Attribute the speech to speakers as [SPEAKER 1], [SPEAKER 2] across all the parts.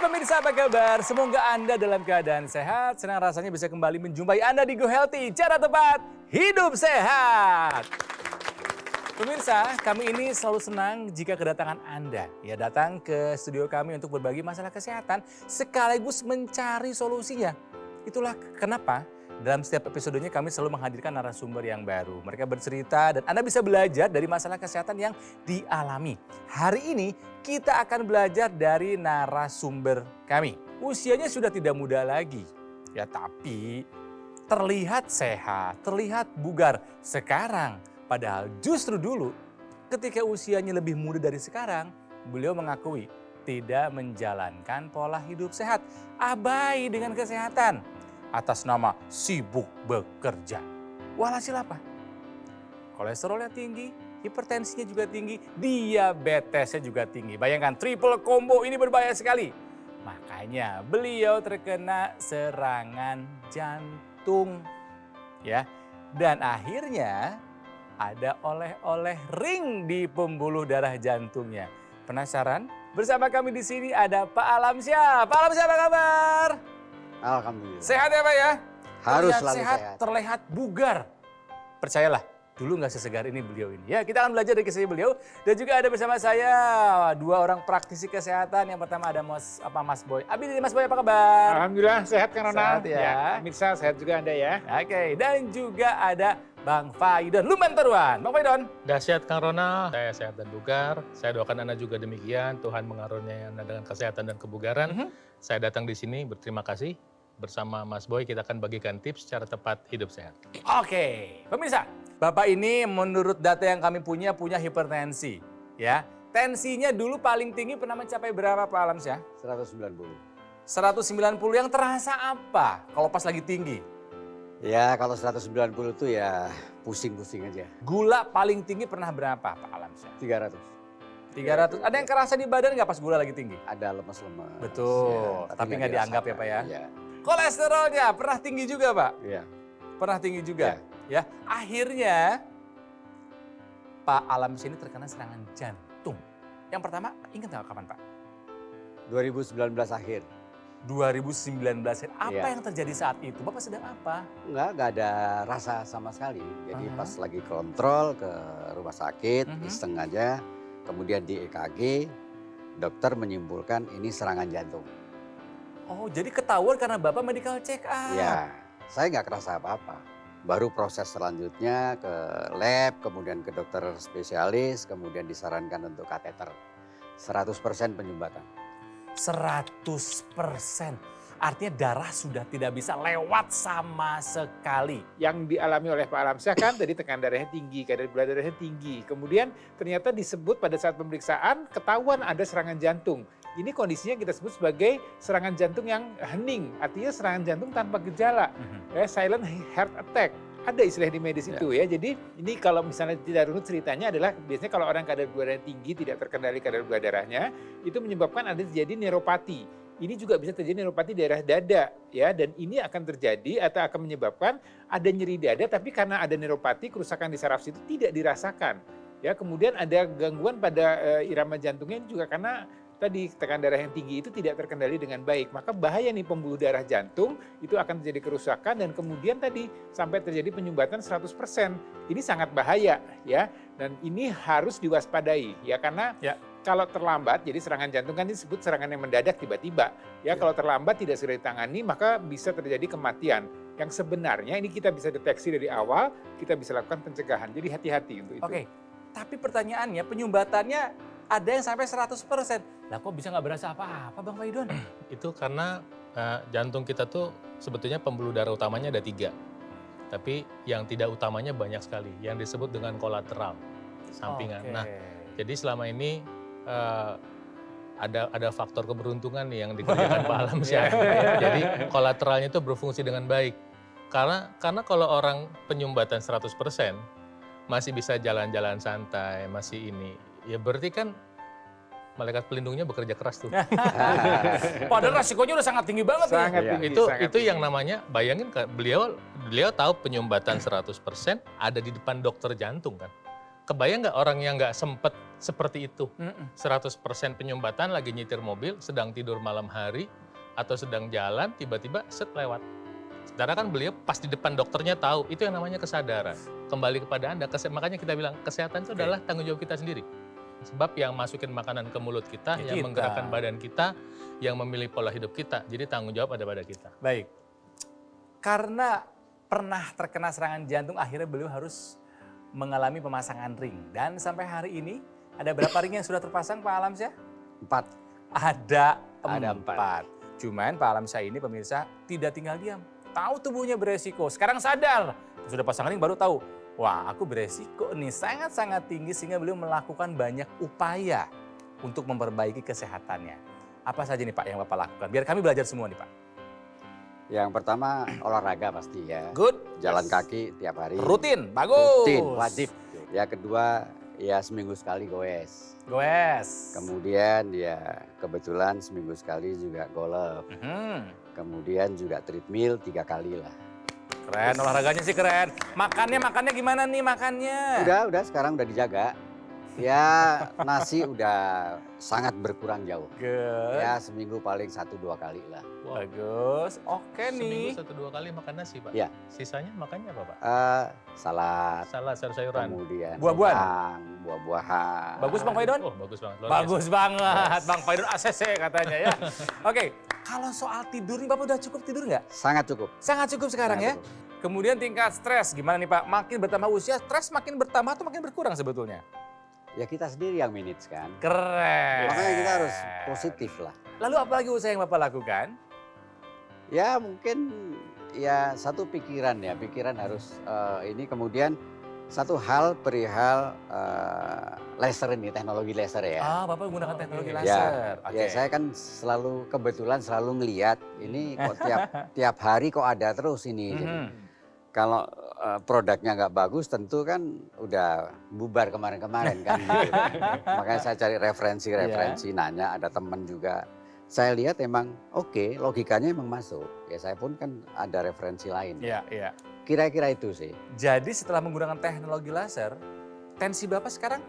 [SPEAKER 1] pemirsa, apa kabar? Semoga Anda dalam keadaan sehat. Senang rasanya bisa kembali menjumpai Anda di Go Healthy. Cara tepat, hidup sehat. Pemirsa, kami ini selalu senang jika kedatangan Anda ya datang ke studio kami untuk berbagi masalah kesehatan sekaligus mencari solusinya. Itulah kenapa dalam setiap episodenya kami selalu menghadirkan narasumber yang baru. Mereka bercerita dan Anda bisa belajar dari masalah kesehatan yang dialami. Hari ini kita akan belajar dari narasumber kami. Usianya sudah tidak muda lagi, ya tapi terlihat sehat, terlihat bugar sekarang. Padahal justru dulu ketika usianya lebih muda dari sekarang, beliau mengakui tidak menjalankan pola hidup sehat, abai dengan kesehatan atas nama sibuk bekerja. Walhasil apa? Kolesterolnya tinggi, hipertensinya juga tinggi, diabetesnya juga tinggi. Bayangkan triple combo ini berbahaya sekali. Makanya beliau terkena serangan jantung. Ya, dan akhirnya ada oleh-oleh ring di pembuluh darah jantungnya. Penasaran? Bersama kami di sini ada Pak Alamsyah. Pak Alamsyah, apa kabar?
[SPEAKER 2] Alhamdulillah.
[SPEAKER 1] Sehat ya Pak ya?
[SPEAKER 2] Harus
[SPEAKER 1] Terlihat
[SPEAKER 2] selalu sehat.
[SPEAKER 1] Terlihat bugar. Percayalah, dulu nggak sesegar ini beliau ini. Ya, kita akan belajar dari kisah beliau. Dan juga ada bersama saya dua orang praktisi kesehatan. Yang pertama ada Mas Boy. Abi, Mas Boy, apa kabar?
[SPEAKER 3] Alhamdulillah sehat kan Ronald?
[SPEAKER 1] Sehat ya.
[SPEAKER 3] Pemirsa sehat juga Anda ya.
[SPEAKER 1] Oke, dan juga ada Bang Faidon Lumantaruan. Bang Faidon.
[SPEAKER 4] Dahsyat Kang Ronald, saya sehat dan bugar. Saya doakan Anda juga demikian. Tuhan mengaruniai Anda dengan kesehatan dan kebugaran. Saya datang di sini berterima kasih. Bersama Mas Boy kita akan bagikan tips cara tepat hidup sehat.
[SPEAKER 1] Oke, pemirsa. Bapak ini menurut data yang kami punya hipertensi. Ya, tensinya dulu paling tinggi pernah mencapai berapa Pak Alamsyah?
[SPEAKER 2] 190.
[SPEAKER 1] 190 yang terasa apa kalau pas lagi tinggi?
[SPEAKER 2] Ya kalau 190 itu ya pusing-pusing aja.
[SPEAKER 1] Gula paling tinggi pernah berapa Pak Alamsyah?
[SPEAKER 2] 300.
[SPEAKER 1] 300. Ada yang kerasa di badan nggak pas gula lagi tinggi?
[SPEAKER 2] Ada lemes-lemes.
[SPEAKER 1] Betul,
[SPEAKER 2] Ya,
[SPEAKER 1] tapi nggak dianggap ya Pak ya?
[SPEAKER 2] Iya.
[SPEAKER 1] Kolesterolnya pernah tinggi juga Pak?
[SPEAKER 2] Iya.
[SPEAKER 1] Pernah tinggi juga? Ya. Akhirnya Pak Alamsyah ini terkena serangan jantung. Yang pertama ingat nggak kapan Pak?
[SPEAKER 2] 2019 akhir.
[SPEAKER 1] 2019. Apa
[SPEAKER 2] Iya.
[SPEAKER 1] yang terjadi saat itu? Bapak sedang apa?
[SPEAKER 2] Nggak ada rasa sama sekali. Jadi
[SPEAKER 1] Aha.
[SPEAKER 2] pas lagi kontrol ke rumah sakit, iseng aja. Kemudian di EKG, dokter menyimpulkan ini serangan jantung.
[SPEAKER 1] Oh, jadi ketahuan karena Bapak medical check up.
[SPEAKER 2] Ya, saya nggak kerasa apa-apa. Baru proses selanjutnya ke lab, kemudian ke dokter spesialis, kemudian disarankan untuk kateter. 100% penyumbatan.
[SPEAKER 1] 100%. Artinya darah sudah tidak bisa lewat sama sekali.
[SPEAKER 3] Yang dialami oleh Pak Alamsyah kan tadi tekanan darahnya tinggi, kadar gula darahnya tinggi. Kemudian ternyata disebut pada saat pemeriksaan ketahuan ada serangan jantung. Ini kondisinya kita sebut sebagai serangan jantung yang hening, artinya serangan jantung tanpa gejala, silent heart attack. Ada istilah di medis itu ya. Jadi ini kalau misalnya tidak runut ceritanya adalah biasanya kalau orang kadar gula darahnya tinggi tidak terkendali kadar gula darahnya itu menyebabkan ada terjadi neuropati. Ini juga bisa terjadi neuropati daerah dada ya, dan ini akan terjadi atau akan menyebabkan ada nyeri dada tapi karena ada neuropati kerusakan di saraf situ tidak dirasakan. Ya, kemudian ada gangguan pada irama jantungnya juga karena tadi tekanan darah yang tinggi itu tidak terkendali dengan baik. Maka bahaya nih pembuluh darah jantung itu akan terjadi kerusakan dan kemudian tadi sampai terjadi penyumbatan 100%. Ini sangat bahaya ya, dan ini harus diwaspadai ya karena kalau terlambat, jadi serangan jantung kan disebut serangan yang mendadak tiba-tiba. Ya, kalau terlambat tidak segera ditangani, maka bisa terjadi kematian. Yang sebenarnya ini kita bisa deteksi dari awal, kita bisa lakukan pencegahan. Jadi hati-hati untuk itu.
[SPEAKER 1] Oke, tapi pertanyaannya penyumbatannya ada yang sampai 100%. Lah kok bisa nggak berasa apa-apa Bang Faidon?
[SPEAKER 4] Itu karena jantung kita tuh sebetulnya pembuluh darah utamanya ada 3. Tapi yang tidak utamanya banyak sekali, yang disebut dengan kolateral, sampingan. Nah, jadi selama ini ada faktor keberuntungan nih yang dikerjakan Pak Alamsyah. Jadi kolateralnya itu berfungsi dengan baik. Karena kalau orang penyumbatan 100% masih bisa jalan-jalan santai, masih ini, ya berarti kan malaikat pelindungnya bekerja keras tuh.
[SPEAKER 1] Padahal resikonya udah sangat tinggi banget
[SPEAKER 3] Sangat
[SPEAKER 1] nih.
[SPEAKER 3] tinggi.
[SPEAKER 4] Itu yang namanya, bayangin beliau tahu penyumbatan 100% ada di depan dokter jantung kan. Kebayang nggak orang yang nggak sempet seperti itu?
[SPEAKER 1] Mm-mm.
[SPEAKER 4] 100% penyumbatan lagi nyetir mobil, sedang tidur malam hari, atau sedang jalan, tiba-tiba set lewat. Sementara kan beliau pas di depan dokternya tahu, itu yang namanya kesadaran. Kembali kepada Anda, makanya kita bilang kesehatan itu adalah tanggung jawab kita sendiri. Sebab yang masukin makanan ke mulut kita,
[SPEAKER 1] Ya,
[SPEAKER 4] yang
[SPEAKER 1] kita.
[SPEAKER 4] menggerakkan badan kita, yang memilih pola hidup kita. Jadi tanggung jawab ada pada kita.
[SPEAKER 1] Baik. Karena pernah terkena serangan jantung, akhirnya beliau harus mengalami pemasangan ring. Dan sampai hari ini, ada berapa ring yang sudah terpasang Pak Alamsyah?
[SPEAKER 2] 4.
[SPEAKER 1] Ada
[SPEAKER 2] Ada
[SPEAKER 1] 4. Cuman Pak Alamsyah ini pemirsa tidak tinggal diam. Tahu tubuhnya beresiko, sekarang sadar. Sudah pasang ring baru tahu, wah aku beresiko nih, sangat-sangat tinggi sehingga beliau melakukan banyak upaya untuk memperbaiki kesehatannya. Apa saja nih Pak yang Bapak lakukan? Biar kami belajar semua nih Pak.
[SPEAKER 2] Yang pertama olahraga pasti ya.
[SPEAKER 1] Good.
[SPEAKER 2] Jalan kaki tiap hari.
[SPEAKER 1] Rutin, bagus.
[SPEAKER 2] Rutin, wajib. Ya kedua ya seminggu sekali goes.
[SPEAKER 1] Goes.
[SPEAKER 2] Kemudian ya kebetulan seminggu sekali juga golf.
[SPEAKER 1] Mhm.
[SPEAKER 2] Kemudian juga treadmill 3 kali lah.
[SPEAKER 1] Keren, olahraganya sih keren. Makannya gimana nih makannya?
[SPEAKER 2] Udah sekarang udah dijaga. Ya nasi udah sangat berkurang jauh.
[SPEAKER 1] Good.
[SPEAKER 2] Ya seminggu paling 1-2 kali lah.
[SPEAKER 1] Bagus. Oke nih.
[SPEAKER 4] Seminggu 1-2 kali makan nasi, Pak?
[SPEAKER 2] Iya.
[SPEAKER 4] Sisanya makannya apa, Pak?
[SPEAKER 2] Salad,
[SPEAKER 4] Salad, sayur-sayuran.
[SPEAKER 2] kemudian
[SPEAKER 1] Buah-buahan?
[SPEAKER 2] kentang, buah-buahan.
[SPEAKER 1] Bagus Bang Faidon?
[SPEAKER 4] Oh, bagus banget. Luar
[SPEAKER 1] Bagus banget, Bang Faidon ACC katanya ya. Oke, kalau soal tidur nih Bapak udah cukup tidur nggak?
[SPEAKER 2] Sangat cukup.
[SPEAKER 1] Sangat cukup sekarang ya.
[SPEAKER 2] Sangat cukup.
[SPEAKER 1] Kemudian tingkat stres, gimana nih Pak? Makin bertambah usia, stres makin bertambah atau makin berkurang sebetulnya?
[SPEAKER 2] Ya kita sendiri yang manage kan.
[SPEAKER 1] Keren.
[SPEAKER 2] Makanya kita harus positif lah.
[SPEAKER 1] Lalu apa lagi usaha yang Bapak lakukan?
[SPEAKER 2] Ya mungkin ya satu pikiran ya, pikiran harus ini kemudian satu hal perihal laser ini, teknologi laser ya.
[SPEAKER 1] Ah, Bapak menggunakan teknologi
[SPEAKER 4] iya.
[SPEAKER 1] laser. Oke.
[SPEAKER 2] Ya saya kan kebetulan selalu ngelihat ini kok tiap hari kok ada terus ini. Jadi,
[SPEAKER 1] Mhm.
[SPEAKER 2] kalau produknya nggak bagus tentu kan udah bubar kemarin-kemarin kan gitu. Makanya saya cari referensi, nanya ada teman juga. Saya lihat emang oke, logikanya emang masuk. Ya saya pun kan ada referensi lain.
[SPEAKER 1] Iya, iya.
[SPEAKER 2] Kira-kira itu sih.
[SPEAKER 1] Jadi setelah menggunakan teknologi laser, tensi Bapak sekarang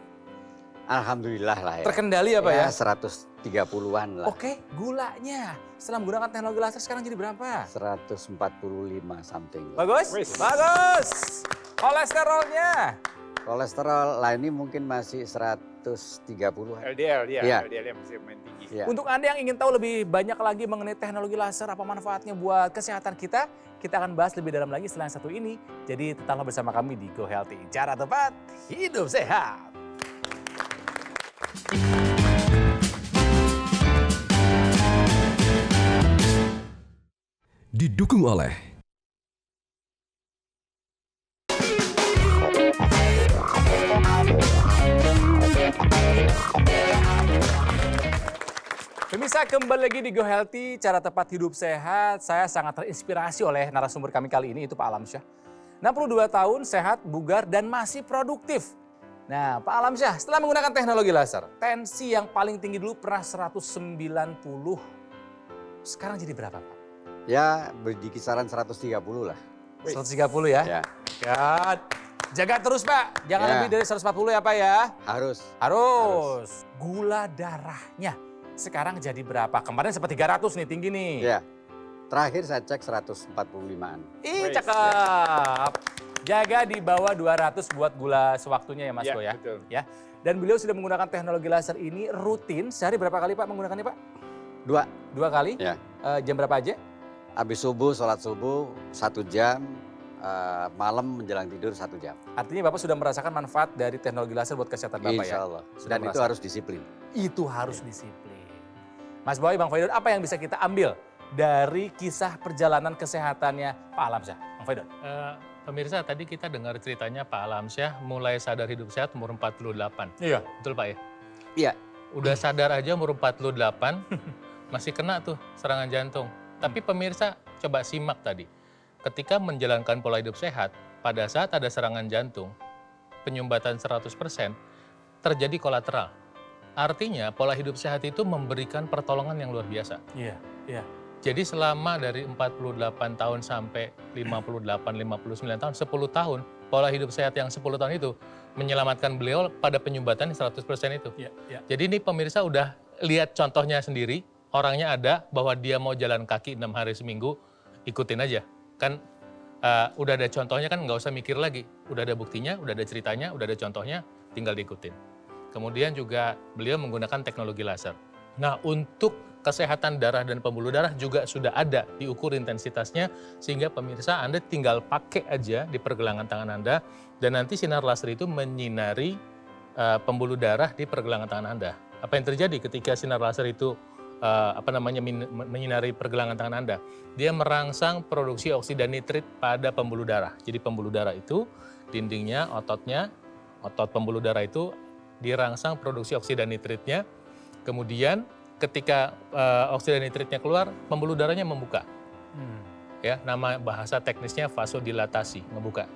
[SPEAKER 2] Alhamdulillah lah ya.
[SPEAKER 1] terkendali apa ya?
[SPEAKER 2] 130-an lah.
[SPEAKER 1] Oke, gulanya setelah menggunakan teknologi laser sekarang jadi berapa?
[SPEAKER 2] 145 something.
[SPEAKER 1] Bagus?
[SPEAKER 3] Wis.
[SPEAKER 1] Bagus. Kolesterolnya?
[SPEAKER 2] Kolesterol lah ini mungkin masih 130.
[SPEAKER 3] LDL, ya,
[SPEAKER 2] Iya.
[SPEAKER 3] LDL yang masih main tinggi.
[SPEAKER 2] Ya.
[SPEAKER 1] Untuk Anda yang ingin tahu lebih banyak lagi mengenai teknologi laser, apa manfaatnya buat kesehatan kita akan bahas lebih dalam lagi setelah yang satu ini. Jadi tetaplah bersama kami di Go Healthy. Cara tepat, hidup sehat.
[SPEAKER 5] Didukung oleh
[SPEAKER 1] Pemirsa, kembali lagi di Go Healthy, cara tepat hidup sehat. Saya sangat terinspirasi oleh narasumber kami kali ini, itu Pak Alamsyah. 62 tahun, sehat, bugar, dan masih produktif. Nah, Pak Alamsyah, setelah menggunakan teknologi laser, tensi yang paling tinggi dulu pernah 190. Sekarang jadi berapa, Pak?
[SPEAKER 2] Ya di kisaran 130 lah.
[SPEAKER 1] 130 ya?
[SPEAKER 2] Ya,
[SPEAKER 1] God. Jaga terus, Pak. Jangan
[SPEAKER 2] Ya.
[SPEAKER 1] lebih dari 140 ya, Pak ya.
[SPEAKER 2] harus.
[SPEAKER 1] Harus. Gula darahnya sekarang jadi berapa? Kemarin sempat 300 nih, tinggi nih.
[SPEAKER 2] Ya. Terakhir saya cek 145-an.
[SPEAKER 1] Ih,
[SPEAKER 3] Wes,
[SPEAKER 1] cakep. Jaga di bawah 200 buat gula sewaktunya ya Mas Go ya.
[SPEAKER 3] Betul.
[SPEAKER 1] Ya. Dan beliau sudah menggunakan teknologi laser ini rutin. Sehari berapa kali Pak menggunakannya Pak? 2 kali?
[SPEAKER 2] Ya.
[SPEAKER 1] Jam berapa aja?
[SPEAKER 2] Habis subuh, sholat subuh 1 jam, malam menjelang tidur 1 jam.
[SPEAKER 1] Artinya Bapak sudah merasakan manfaat dari teknologi laser buat kesehatan Bapak
[SPEAKER 2] Insya
[SPEAKER 1] ya?
[SPEAKER 2] Allah.
[SPEAKER 1] Sudah
[SPEAKER 2] Dan itu
[SPEAKER 1] merasa.
[SPEAKER 2] harus disiplin.
[SPEAKER 1] Itu harus disiplin. Mas Boy, Bang Faidon, apa yang bisa kita ambil dari kisah perjalanan kesehatannya Pak Alamsyah? Bang Faidon.
[SPEAKER 4] Pemirsa, tadi kita dengar ceritanya Pak Alamsyah mulai sadar hidup sehat umur 48.
[SPEAKER 1] Iya.
[SPEAKER 4] Betul Pak ya?
[SPEAKER 2] Iya.
[SPEAKER 4] Udah sadar aja umur 48, masih kena tuh serangan jantung. Tapi pemirsa, coba simak tadi. Ketika menjalankan pola hidup sehat, pada saat ada serangan jantung, penyumbatan 100%, terjadi kolateral. Artinya pola hidup sehat itu memberikan pertolongan yang luar biasa.
[SPEAKER 1] Iya, iya.
[SPEAKER 4] Jadi selama dari 48 tahun sampai 58-59 tahun, 10 tahun, pola hidup sehat yang 10 tahun itu menyelamatkan beliau pada penyumbatan 100% itu. Jadi ini pemirsa udah lihat contohnya sendiri, orangnya ada bahwa dia mau jalan kaki 6 hari seminggu, ikutin aja. Kan udah ada contohnya kan nggak usah mikir lagi. Udah ada buktinya, udah ada ceritanya, udah ada contohnya, tinggal diikutin. Kemudian juga beliau menggunakan teknologi laser. Nah, untuk kesehatan darah dan pembuluh darah juga sudah ada diukur intensitasnya sehingga pemirsa Anda tinggal pakai aja di pergelangan tangan Anda dan nanti sinar laser itu menyinari pembuluh darah di pergelangan tangan Anda. Apa yang terjadi ketika sinar laser itu menyinari pergelangan tangan Anda? Dia merangsang produksi oksida nitrit pada pembuluh darah. Jadi pembuluh darah itu dindingnya, otot pembuluh darah itu dirangsang produksi oksida nitritnya. Kemudian ketika oksida nitritnya keluar, pembuluh darahnya membuka. Ya, nama bahasa teknisnya vasodilatasi, membuka.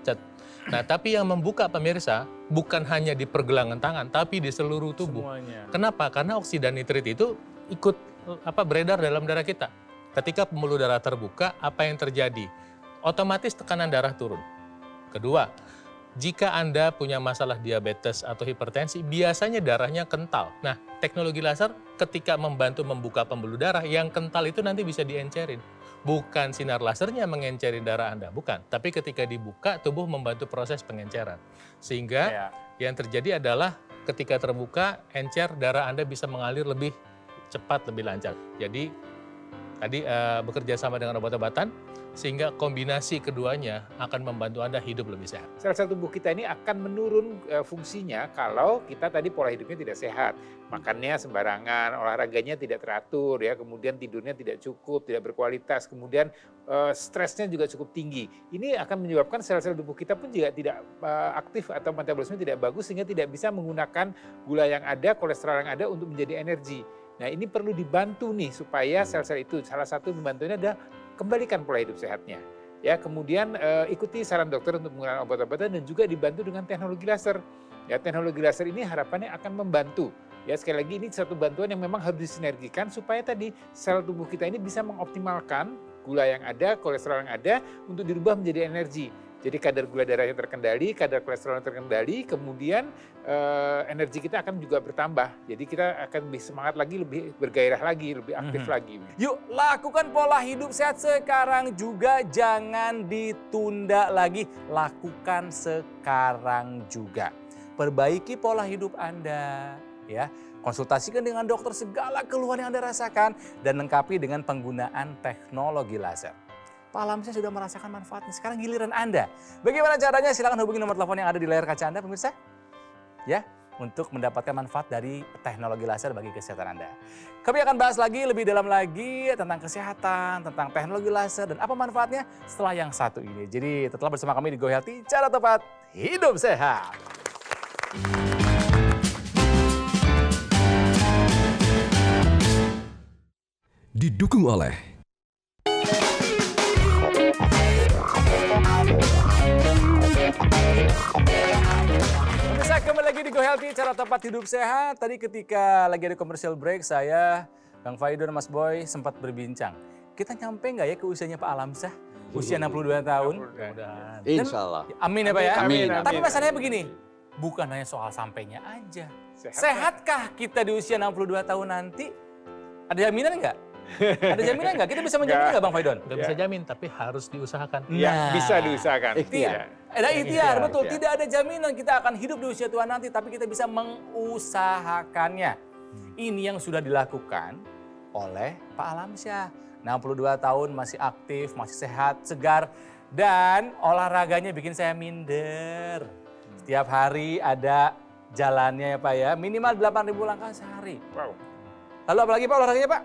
[SPEAKER 4] Nah, tapi yang membuka pemirsa bukan hanya di pergelangan tangan, tapi di seluruh tubuh.
[SPEAKER 1] Semuanya.
[SPEAKER 4] Kenapa? Karena oksida nitrit itu ikut beredar dalam darah kita. Ketika pembuluh darah terbuka, apa yang terjadi? Otomatis tekanan darah turun. Kedua, jika Anda punya masalah diabetes atau hipertensi, biasanya darahnya kental. Nah, teknologi laser ketika membantu membuka pembuluh darah, yang kental itu nanti bisa diencerin. Bukan sinar lasernya mengencerin darah Anda, bukan. Tapi ketika dibuka, tubuh membantu proses pengenceran. Sehingga yang terjadi adalah ketika terbuka, encer darah Anda bisa mengalir lebih cepat, lebih lancar. Jadi, tadi bekerja sama dengan obat-obatan, sehingga kombinasi keduanya akan membantu Anda hidup lebih sehat.
[SPEAKER 3] Sel-sel tubuh kita ini akan menurun fungsinya kalau kita tadi pola hidupnya tidak sehat. Makannya sembarangan, olahraganya tidak teratur, ya, kemudian tidurnya tidak cukup, tidak berkualitas, kemudian stresnya juga cukup tinggi. Ini akan menyebabkan sel-sel tubuh kita pun juga tidak aktif atau metabolisme tidak bagus sehingga tidak bisa menggunakan gula yang ada, kolesterol yang ada untuk menjadi energi. Nah, ini perlu dibantu nih supaya sel-sel itu, salah satu membantunya adalah kembalikan pola hidup sehatnya. Ya, kemudian ikuti saran dokter untuk menggunakan obat-obatan dan juga dibantu dengan teknologi laser. Ya, teknologi laser ini harapannya akan membantu. Ya, sekali lagi ini satu bantuan yang memang harus disinergikan supaya tadi sel tubuh kita ini bisa mengoptimalkan gula yang ada, kolesterol yang ada untuk dirubah menjadi energi. Jadi kadar gula darahnya terkendali, kadar kolesterolnya terkendali, kemudian energi kita akan juga bertambah. Jadi kita akan lebih semangat lagi, lebih bergairah lagi, lebih aktif lagi.
[SPEAKER 1] Yuk, lakukan pola hidup sehat sekarang juga, jangan ditunda lagi. Lakukan sekarang juga. Perbaiki pola hidup Anda, ya. Konsultasikan dengan dokter segala keluhan yang Anda rasakan dan lengkapi dengan penggunaan teknologi laser. Pak Alamsyah sudah merasakan manfaatnya, sekarang giliran Anda. Bagaimana caranya? Silakan hubungi nomor telepon yang ada di layar kaca Anda, pemirsa. Ya, untuk mendapatkan manfaat dari teknologi laser bagi kesehatan Anda. Kami akan bahas lagi lebih dalam lagi tentang kesehatan, tentang teknologi laser dan apa manfaatnya setelah yang satu ini. Jadi tetaplah bersama kami di Go Healthy, cara tepat hidup sehat.
[SPEAKER 5] Didukung oleh
[SPEAKER 1] Pemirsa, kembali lagi di Go Healthy, cara tepat hidup sehat. Tadi ketika lagi ada commercial break, saya, Bang Faidon, Mas Boy sempat berbincang. Kita nyampe nggak ya ke usianya Pak Alamsyah? Usia 62 tahun.
[SPEAKER 2] Insya Allah.
[SPEAKER 1] Amin ya Pak ya?
[SPEAKER 2] Amin.
[SPEAKER 1] Tapi masalahnya begini, bukan hanya soal sampainya aja. Sehatkah kita di usia 62 tahun nanti? Ada jaminan nggak? Ada jaminan nggak? Kita bisa menjamin nggak Bang Faidon?
[SPEAKER 4] Nggak bisa jamin, tapi harus diusahakan.
[SPEAKER 3] Ya, bisa diusahakan.
[SPEAKER 2] Ikhtiar.
[SPEAKER 1] Ada ikhtiar, betul.
[SPEAKER 3] Ikhtiar.
[SPEAKER 1] Tidak ada jaminan kita akan hidup di usia tua nanti, tapi kita bisa mengusahakannya. Ini yang sudah dilakukan oleh Pak Alamsyah. 62 tahun, masih aktif, masih sehat, segar, dan olahraganya bikin saya minder. Setiap hari ada jalannya ya Pak ya, minimal 8.000 langkah sehari.
[SPEAKER 3] Wow.
[SPEAKER 1] Lalu apalagi Pak olahraganya Pak?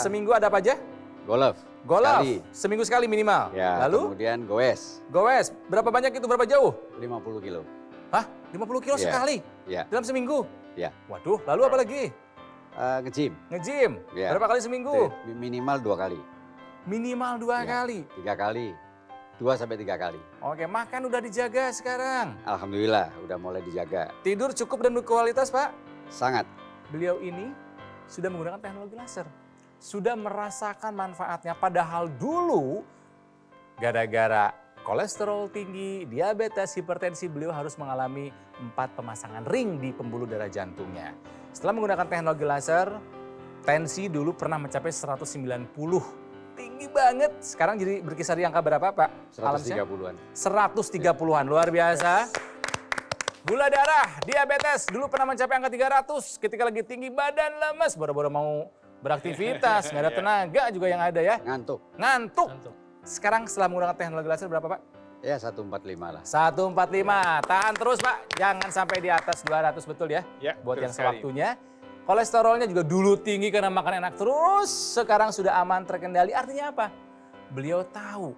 [SPEAKER 1] Seminggu ada apa aja?
[SPEAKER 2] Golf.
[SPEAKER 1] Golf,
[SPEAKER 2] Sekali.
[SPEAKER 1] seminggu sekali minimal.
[SPEAKER 2] Ya,
[SPEAKER 1] Lalu
[SPEAKER 2] kemudian goes
[SPEAKER 1] goes, berapa banyak itu, berapa jauh?
[SPEAKER 2] 50 kilo.
[SPEAKER 1] Hah? 50 kilo
[SPEAKER 2] Ya.
[SPEAKER 1] sekali?
[SPEAKER 2] Ya,
[SPEAKER 1] Dalam seminggu?
[SPEAKER 2] ya.
[SPEAKER 1] Waduh, lalu apa lagi?
[SPEAKER 2] Nge-gym.
[SPEAKER 1] Nge-gym,
[SPEAKER 2] Ya.
[SPEAKER 1] berapa kali seminggu?
[SPEAKER 2] Minimal 2 kali.
[SPEAKER 1] Minimal 2
[SPEAKER 2] Ya.
[SPEAKER 1] kali.
[SPEAKER 2] 3 kali. 2-3 kali.
[SPEAKER 1] Oke, makan udah dijaga sekarang.
[SPEAKER 2] Alhamdulillah udah mulai dijaga.
[SPEAKER 1] Tidur cukup dan berkualitas Pak?
[SPEAKER 2] Sangat.
[SPEAKER 1] Beliau ini sudah menggunakan teknologi laser. sudah merasakan manfaatnya. Padahal dulu gara-gara kolesterol tinggi, diabetes, hipertensi, beliau harus mengalami 4 pemasangan ring di pembuluh darah jantungnya. Setelah menggunakan teknologi laser, tensi dulu pernah mencapai 190. Tinggi banget. Sekarang jadi berkisar di angka berapa, Pak?
[SPEAKER 2] 130-an.
[SPEAKER 1] 130-an, luar biasa. Gula darah, diabetes, dulu pernah mencapai angka 300. Ketika lagi tinggi badan lemes, baru-baru mau beraktivitas, nggak ada tenaga juga yang ada ya.
[SPEAKER 2] Ngantuk.
[SPEAKER 1] Ngantuk. Sekarang setelah menggunakan teknologi laser berapa, Pak?
[SPEAKER 2] Ya 145 lah.
[SPEAKER 1] 145. Tahan terus, Pak. Jangan sampai di atas 200, betul ya?
[SPEAKER 3] Ya,
[SPEAKER 1] Buat
[SPEAKER 3] betul
[SPEAKER 1] yang
[SPEAKER 3] sekali.
[SPEAKER 1] sewaktunya. Kolesterolnya juga dulu tinggi karena makan enak terus, sekarang sudah aman terkendali. Artinya apa? Beliau tahu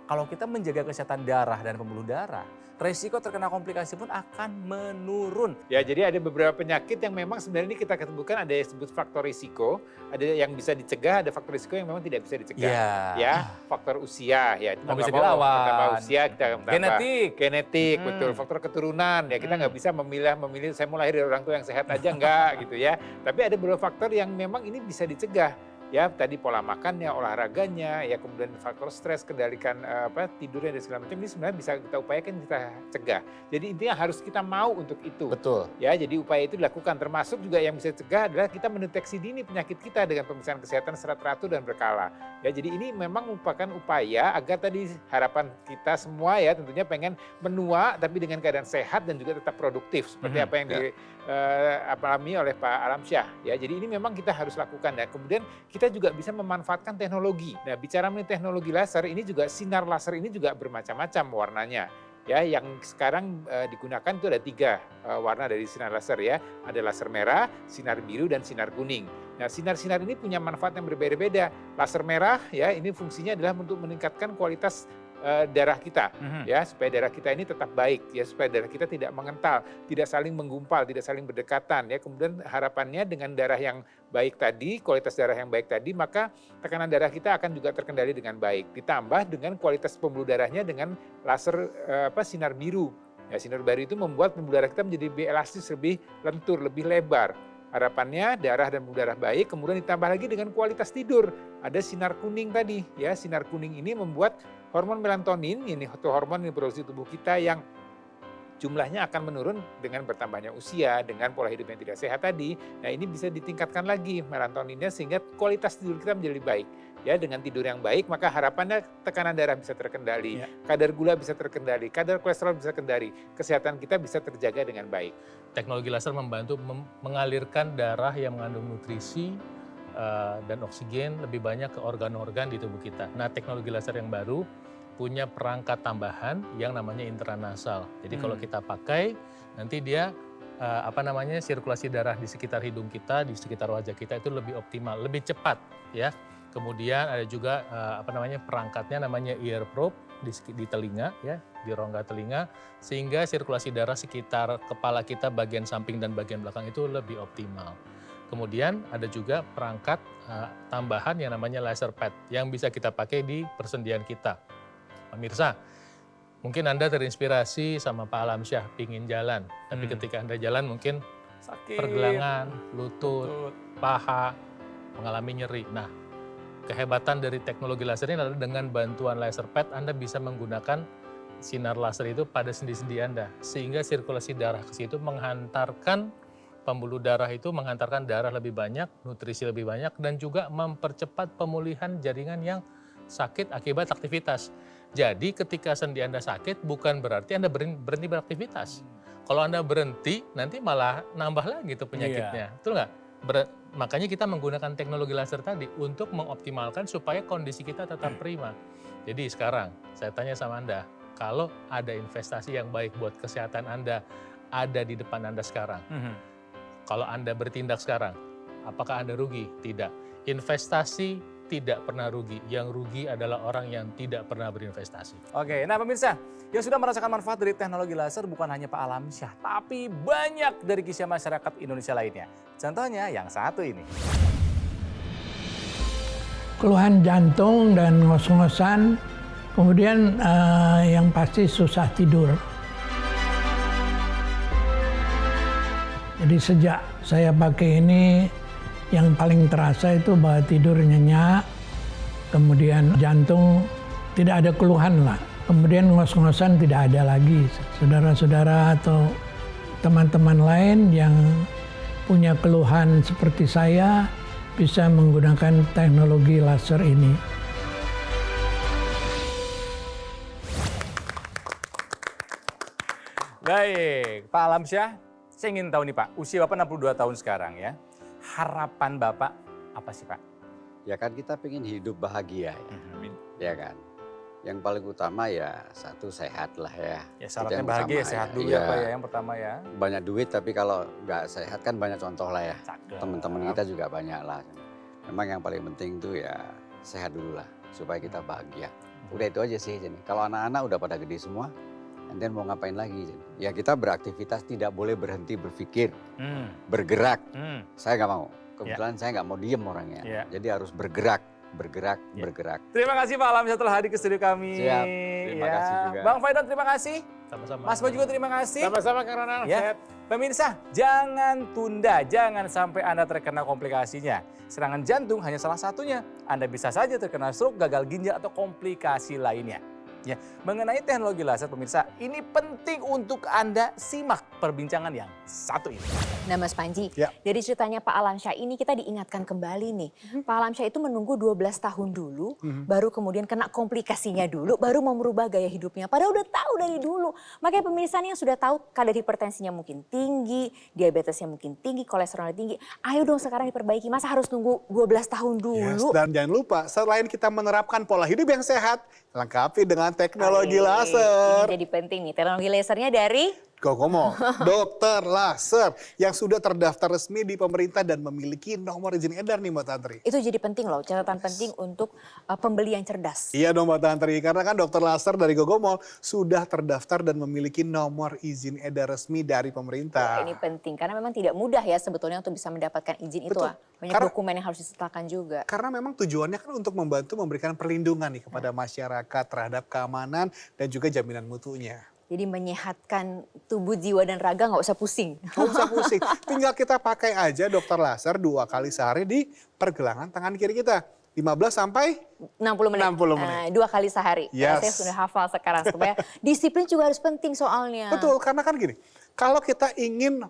[SPEAKER 1] kalau kita menjaga kesehatan darah dan pembuluh darah, resiko terkena komplikasi pun akan menurun.
[SPEAKER 3] Ya, jadi ada beberapa penyakit yang memang sebenarnya ini kita ketemukan, ada yang disebut faktor risiko, ada yang bisa dicegah, ada faktor risiko yang memang tidak bisa dicegah.
[SPEAKER 1] Iya.
[SPEAKER 3] Ya, faktor usia, ya itu
[SPEAKER 1] Nggak
[SPEAKER 3] mau
[SPEAKER 1] bisa
[SPEAKER 3] nggak mau,
[SPEAKER 1] dilawan.
[SPEAKER 3] tambah usia kita tambah.
[SPEAKER 1] Genetik.
[SPEAKER 3] Genetik, betul. Faktor keturunan, ya kita nggak bisa memilih saya mau lahir dari orang tua yang sehat aja enggak gitu ya. Tapi ada beberapa faktor yang memang ini bisa dicegah. Ya, tadi pola makannya, olahraganya, ya kemudian faktor stres, kendalikan tidurnya dan segala macam, ini sebenarnya bisa kita upayakan, kita cegah. Jadi intinya harus kita mau untuk itu.
[SPEAKER 1] Betul.
[SPEAKER 3] Ya, jadi upaya itu dilakukan, termasuk juga yang bisa cegah adalah kita mendeteksi dini penyakit kita dengan pemeriksaan kesehatan secara teratur dan berkala. Ya, jadi ini memang merupakan upaya agar tadi harapan kita semua ya tentunya pengen menua tapi dengan keadaan sehat dan juga tetap produktif seperti apa yang dialami oleh Pak Alamsyah. Ya, jadi ini memang kita harus lakukan dan kemudian kita juga bisa memanfaatkan teknologi. Nah, bicara mengenai teknologi laser ini juga sinar laser ini juga bermacam-macam warnanya. Ya, yang sekarang digunakan itu ada 3 warna dari sinar laser ya. Ada laser merah, sinar biru dan sinar kuning. Nah, sinar-sinar ini punya manfaat yang berbeda-beda. Laser merah ya, ini fungsinya adalah untuk meningkatkan kualitas darah kita ya, supaya darah kita ini tetap baik ya, supaya darah kita tidak mengental, tidak saling menggumpal, tidak saling berdekatan ya. Kemudian harapannya dengan darah yang baik tadi, kualitas darah yang baik tadi, maka tekanan darah kita akan juga terkendali dengan baik. Ditambah dengan kualitas pembuluh darahnya dengan laser sinar biru. Ya, sinar biru itu membuat pembuluh darah kita menjadi lebih elastis, lebih lentur, lebih lebar. Harapannya darah dan pembuluh darah baik, kemudian ditambah lagi dengan kualitas tidur. Ada sinar kuning tadi, ya sinar kuning ini membuat hormon melatonin, ini hormon yang diproduksi tubuh kita yang jumlahnya akan menurun dengan bertambahnya usia, dengan pola hidup yang tidak sehat tadi. Nah, ini bisa ditingkatkan lagi melatoninnya sehingga kualitas tidur kita menjadi lebih baik. Ya, dengan tidur yang baik maka harapannya tekanan darah bisa terkendali, kadar gula bisa terkendali, kadar kolesterol bisa terkendali, kesehatan kita bisa terjaga dengan baik.
[SPEAKER 4] Teknologi laser membantu mengalirkan darah yang mengandung nutrisi dan oksigen lebih banyak ke organ-organ di tubuh kita. Nah, teknologi laser yang baru punya perangkat tambahan yang namanya intranasal. Jadi kalau kita pakai, nanti dia sirkulasi darah di sekitar hidung kita, di sekitar wajah kita itu lebih optimal, lebih cepat ya. Kemudian ada juga perangkatnya namanya ear probe di telinga ya, di rongga telinga, sehingga sirkulasi darah sekitar kepala kita bagian samping dan bagian belakang itu lebih optimal. Kemudian ada juga perangkat tambahan yang namanya laser pad yang bisa kita pakai di persendian kita. Pemirsa, mungkin Anda terinspirasi sama Pak Alamsyah pingin jalan, tapi ketika Anda jalan mungkin
[SPEAKER 1] Sakit.
[SPEAKER 4] pergelangan, lutut, paha, mengalami nyeri. Nah, kehebatan dari teknologi laser ini adalah dengan bantuan laser pad Anda bisa menggunakan sinar laser itu pada sendi-sendi Anda, sehingga sirkulasi darah ke situ menghantarkan pembuluh darah itu menghantarkan darah lebih banyak, nutrisi lebih banyak, dan juga mempercepat pemulihan jaringan yang sakit akibat aktivitas. Jadi ketika sendi Anda sakit bukan berarti Anda berhenti beraktivitas. Kalau Anda berhenti nanti malah nambah lagi tuh penyakitnya. Betul nggak? Makanya kita menggunakan teknologi laser tadi untuk mengoptimalkan supaya kondisi kita tetap prima. Jadi sekarang saya tanya sama Anda, kalau ada investasi yang baik buat kesehatan Anda ada di depan Anda sekarang. Kalau Anda bertindak sekarang, apakah Anda rugi? Tidak. Investasi tidak pernah rugi. Yang rugi adalah orang yang tidak pernah berinvestasi.
[SPEAKER 1] Oke, nah pemirsa, yang sudah merasakan manfaat dari teknologi laser bukan hanya Pak Alamsyah, tapi banyak dari kisah masyarakat Indonesia lainnya. Contohnya yang satu ini.
[SPEAKER 6] Keluhan jantung dan ngos-ngosan, kemudian yang pasti susah tidur. Jadi sejak saya pakai ini Yang paling terasa itu bahwa tidur nyenyak, kemudian jantung tidak ada keluhan lah. Kemudian ngos-ngosan tidak ada lagi. Saudara-saudara atau teman-teman lain yang punya keluhan seperti saya bisa menggunakan teknologi laser ini.
[SPEAKER 1] Baik, Pak Alamsyah, saya ingin tahu nih Pak, usia Bapak 62 tahun sekarang ya. Harapan Bapak apa sih Pak?
[SPEAKER 2] Ya kan kita pengen hidup bahagia ya.
[SPEAKER 1] Amin.
[SPEAKER 2] Ya kan. Yang paling utama ya satu sehat lah ya.
[SPEAKER 1] Ya
[SPEAKER 2] Itu
[SPEAKER 1] syaratnya
[SPEAKER 2] yang
[SPEAKER 1] bahagia ya,
[SPEAKER 2] utama
[SPEAKER 1] sehat
[SPEAKER 2] ya.
[SPEAKER 1] dulu ya
[SPEAKER 2] Iya.
[SPEAKER 1] Pak ya, yang pertama ya.
[SPEAKER 2] Banyak duit tapi kalau nggak sehat kan banyak contoh lah ya.
[SPEAKER 1] Cakep.
[SPEAKER 2] Teman-teman kita juga banyak lah. Memang yang paling penting tuh ya sehat dulu lah supaya kita bahagia. Udah itu aja sih Jenny. Kalau anak-anak udah pada gede semua, and then mau ngapain lagi Jenny? Ya kita beraktivitas tidak boleh berhenti berpikir, bergerak. Saya nggak mau. Kebetulan saya nggak mau diem orangnya.
[SPEAKER 1] Ya.
[SPEAKER 2] Jadi harus bergerak, bergerak,
[SPEAKER 1] Ya.
[SPEAKER 2] bergerak.
[SPEAKER 1] Terima kasih Pak Alamsyah telah hadir ke studio kami.
[SPEAKER 2] Siap, terima kasih juga.
[SPEAKER 1] Bang Faidan terima kasih.
[SPEAKER 4] Sama-sama.
[SPEAKER 1] Mas Bo juga terima kasih.
[SPEAKER 3] Sama-sama Kang Ronald,
[SPEAKER 1] Ya.
[SPEAKER 3] sehat.
[SPEAKER 1] Pemirsa, jangan tunda, jangan sampai Anda terkena komplikasinya. Serangan jantung hanya salah satunya. Anda bisa saja terkena stroke, gagal ginjal, atau komplikasi lainnya. Ya, mengenai teknologi laser pemirsa, ini penting untuk Anda simak perbincangan yang satu ini.
[SPEAKER 7] Nah Mas Panji,
[SPEAKER 3] Ya.
[SPEAKER 7] dari ceritanya Pak Alamsyah ini kita diingatkan kembali nih. Pak Alamsyah itu menunggu 12 tahun dulu, baru kemudian kena komplikasinya dulu, baru mau merubah gaya hidupnya. Padahal udah tahu dari dulu. Makanya pemirsa nih yang sudah tahu kadar hipertensinya mungkin tinggi, diabetesnya mungkin tinggi, kolesterolnya tinggi. Ayo dong sekarang diperbaiki, masa harus nunggu 12 tahun
[SPEAKER 8] Yes,
[SPEAKER 7] dulu?
[SPEAKER 8] dan jangan lupa, selain kita menerapkan pola hidup yang sehat, lengkapi dengan teknologi
[SPEAKER 7] Oke,
[SPEAKER 8] laser.
[SPEAKER 7] Ini jadi penting nih, teknologi lasernya dari...
[SPEAKER 8] Gogomo, dokter laser yang sudah terdaftar resmi di pemerintah dan memiliki nomor izin edar nih Mbak Tantri.
[SPEAKER 7] Itu jadi penting loh, catatan penting untuk pembeli yang cerdas.
[SPEAKER 8] Iya dong Mbak Tantri, karena kan dokter laser dari Gogomol sudah terdaftar dan memiliki nomor izin edar resmi dari pemerintah.
[SPEAKER 7] Ini penting karena memang tidak mudah ya sebetulnya untuk bisa mendapatkan izin itu.
[SPEAKER 8] Betul.
[SPEAKER 7] Banyak
[SPEAKER 8] Karena-
[SPEAKER 7] dokumen yang harus disertakan juga.
[SPEAKER 8] Karena memang tujuannya kan untuk membantu memberikan perlindungan nih kepada masyarakat terhadap keamanan dan juga jaminan mutunya.
[SPEAKER 7] Jadi menyehatkan tubuh, jiwa, dan raga nggak usah pusing.
[SPEAKER 8] Nggak usah pusing, tinggal kita pakai aja dokter laser 2 kali sehari di pergelangan tangan kiri kita. 15 sampai
[SPEAKER 7] 60 menit.
[SPEAKER 8] 60 menit.
[SPEAKER 7] 2 kali sehari.
[SPEAKER 8] Yes.
[SPEAKER 7] Saya sudah hafal sekarang. Supaya disiplin juga harus penting soalnya.
[SPEAKER 8] betul, karena kan gini, kalau kita ingin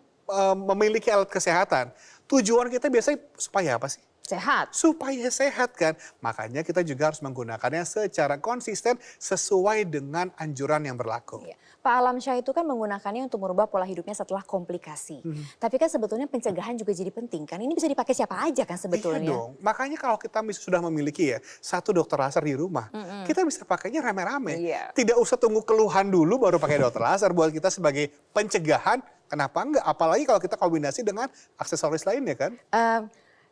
[SPEAKER 8] memiliki alat kesehatan, tujuan kita biasanya supaya apa sih?
[SPEAKER 7] Sehat.
[SPEAKER 8] Supaya sehat kan. Makanya kita juga harus menggunakannya secara konsisten sesuai dengan anjuran yang berlaku.
[SPEAKER 7] Iya. Pak Alamsyah itu kan menggunakannya untuk merubah pola hidupnya setelah komplikasi. Tapi kan sebetulnya pencegahan juga jadi penting kan. Ini bisa dipakai siapa aja kan sebetulnya.
[SPEAKER 8] Iya dong. Makanya kalau kita sudah memiliki ya 1 dokter laser di rumah, kita bisa pakainya rame-rame.
[SPEAKER 7] Iya.
[SPEAKER 8] Tidak usah tunggu keluhan dulu baru pakai dokter laser. Buat kita sebagai pencegahan, kenapa enggak? Apalagi kalau kita kombinasi dengan aksesoris lainnya kan.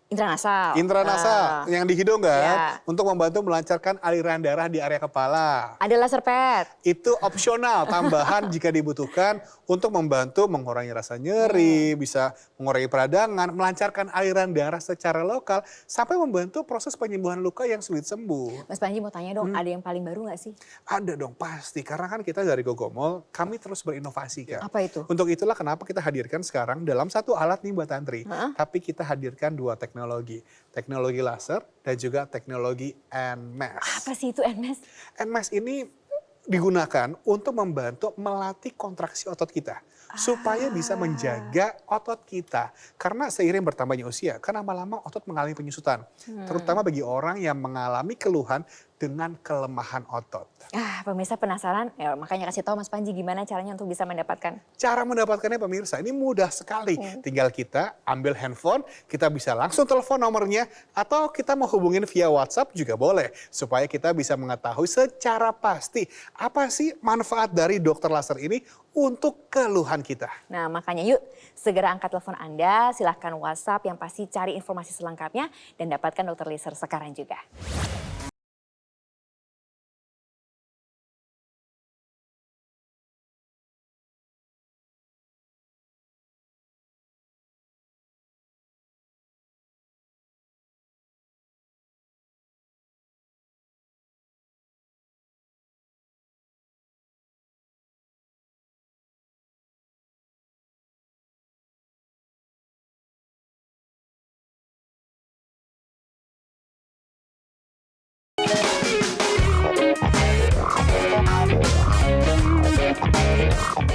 [SPEAKER 7] Intranasal.
[SPEAKER 8] Intranasal yang di hidung kan,
[SPEAKER 7] Iya.
[SPEAKER 8] untuk membantu melancarkan aliran darah di area kepala.
[SPEAKER 7] Ada laser pet.
[SPEAKER 8] Itu opsional, tambahan jika dibutuhkan untuk membantu mengurangi rasa nyeri, bisa mengurangi peradangan, melancarkan aliran darah secara lokal, sampai membantu proses penyembuhan luka yang sulit sembuh.
[SPEAKER 7] Mas Panji mau tanya dong, ada yang paling baru nggak sih?
[SPEAKER 8] Ada dong pasti, karena kan kita dari Gogomol, kami terus berinovasi kan.
[SPEAKER 7] Apa itu?
[SPEAKER 8] Untuk itulah kenapa kita hadirkan sekarang dalam 1 alat nih Mbak Tantri, tapi kita hadirkan 2 teknologi laser dan juga teknologi NMAS.
[SPEAKER 7] Apa sih itu NMAS?
[SPEAKER 8] NMAS ini digunakan untuk membantu melatih kontraksi otot kita supaya bisa menjaga otot kita. Karena seiring bertambahnya usia, kan lama-lama otot mengalami penyusutan. Terutama bagi orang yang mengalami keluhan dengan kelemahan otot.
[SPEAKER 7] Pemirsa penasaran? Ya, makanya kasih tahu Mas Panji gimana caranya untuk bisa mendapatkan.
[SPEAKER 8] Cara mendapatkannya pemirsa ini mudah sekali. Tinggal kita ambil handphone, kita bisa langsung telepon nomornya atau kita mau hubungin via WhatsApp juga boleh. Supaya kita bisa mengetahui secara pasti apa sih manfaat dari dokter laser ini untuk keluhan kita.
[SPEAKER 7] Nah makanya yuk segera angkat telepon Anda, silahkan WhatsApp yang pasti cari informasi selengkapnya dan dapatkan dokter laser sekarang juga.